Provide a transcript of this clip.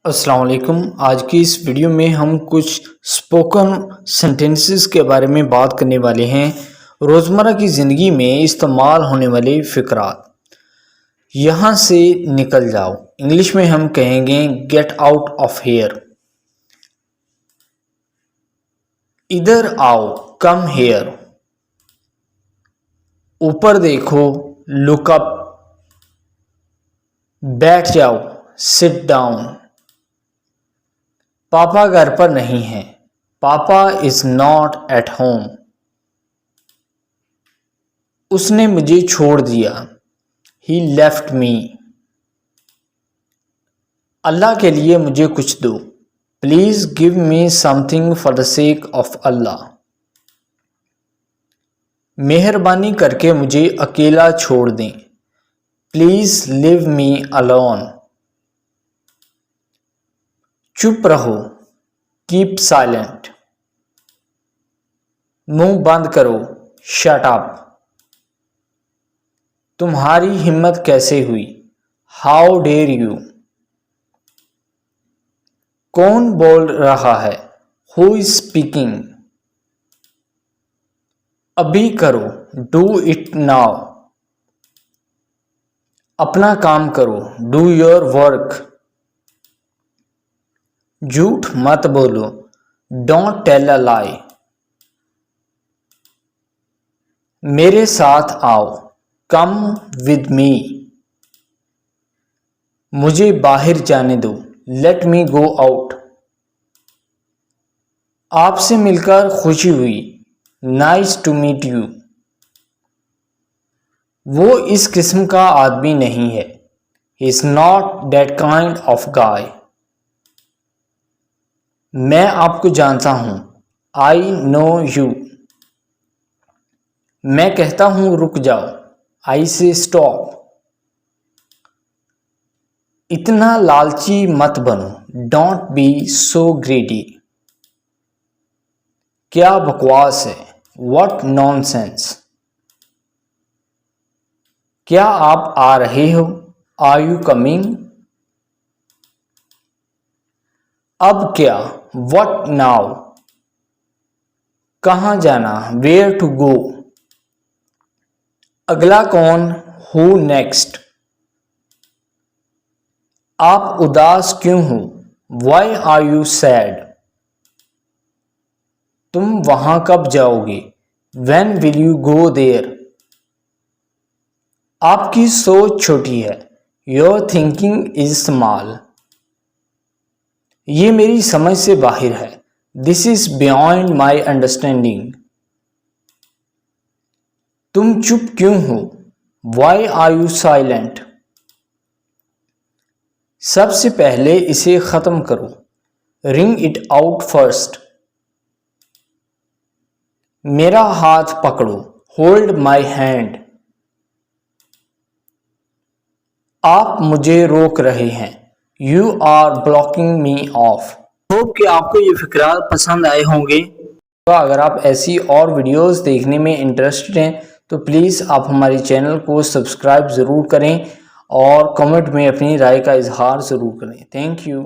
अस्सलाम वालेकुम। आज की इस वीडियो में हम कुछ स्पोकन सेंटेंसेस के बारे में बात करने वाले हैं। रोज़मर्रा की ज़िंदगी में इस्तेमाल होने वाले फ़िक्रात। यहाँ से निकल जाओ, इंग्लिश में हम कहेंगे गेट आउट ऑफ हेयर। इधर आओ, कम हेयर। ऊपर देखो, लुक अप। बैठ जाओ, सिट डाउन। पापा घर पर नहीं है, पापा इज नॉट एट होम। उसने मुझे छोड़ दिया, ही लेफ्ट मी। अल्लाह के लिए मुझे कुछ दो, please give me something for the sake of Allah. मेहरबानी करके मुझे अकेला छोड़ दें, प्लीज लिव मी अलोन। चुप रहो, कीप साइलेंट। मुंह बंद करो, शट अप। तुम्हारी हिम्मत कैसे हुई, हाउ डेयर यू। कौन बोल रहा है, हु इज स्पीकिंग। अभी करो, डू इट नाउ। अपना काम करो, डू योर वर्क। झूठ मत बोलो, डोंट टेल अ लाई। मेरे साथ आओ, कम विद मी। मुझे बाहर जाने दो, लेट मी गो आउट। आपसे मिलकर खुशी हुई, नाइस टू मीट यू। वो इस किस्म का आदमी नहीं है, he is not that kind of guy. मैं आपको जानता हूं, आई नो यू। मैं कहता हूं रुक जाओ, आई से स्टॉप। इतना लालची मत बनो, डोंट बी सो ग्रीडी। क्या बकवास है, व्हाट नॉनसेंस। क्या आप आ रहे हो, आर यू कमिंग। अब क्या, व्हाट नाउ। कहाँ जाना, वेयर टू गो। अगला कौन, हु नेक्स्ट। आप उदास क्यों हो, वाई आर यू सैड। तुम वहां कब जाओगे, when will you go there. आपकी सोच छोटी है, योर थिंकिंग इज स्मॉल। ये मेरी समझ से बाहर है, this is beyond my understanding. तुम चुप क्यों हो, वाई आर यू साइलेंट। सबसे पहले इसे खत्म करो, रिंग इट आउट फर्स्ट। मेरा हाथ पकड़ो, होल्ड माई हैंड। आप मुझे रोक रहे हैं, you are blocking me off. Hope कि आपको ये फिक्रात पसंद आए होंगे। तो अगर आप ऐसी और वीडियोस देखने में इंटरेस्टेड हैं तो प्लीज़ आप हमारे चैनल को सब्सक्राइब ज़रूर करें और कमेंट में अपनी राय का इजहार ज़रूर करें। Thank you.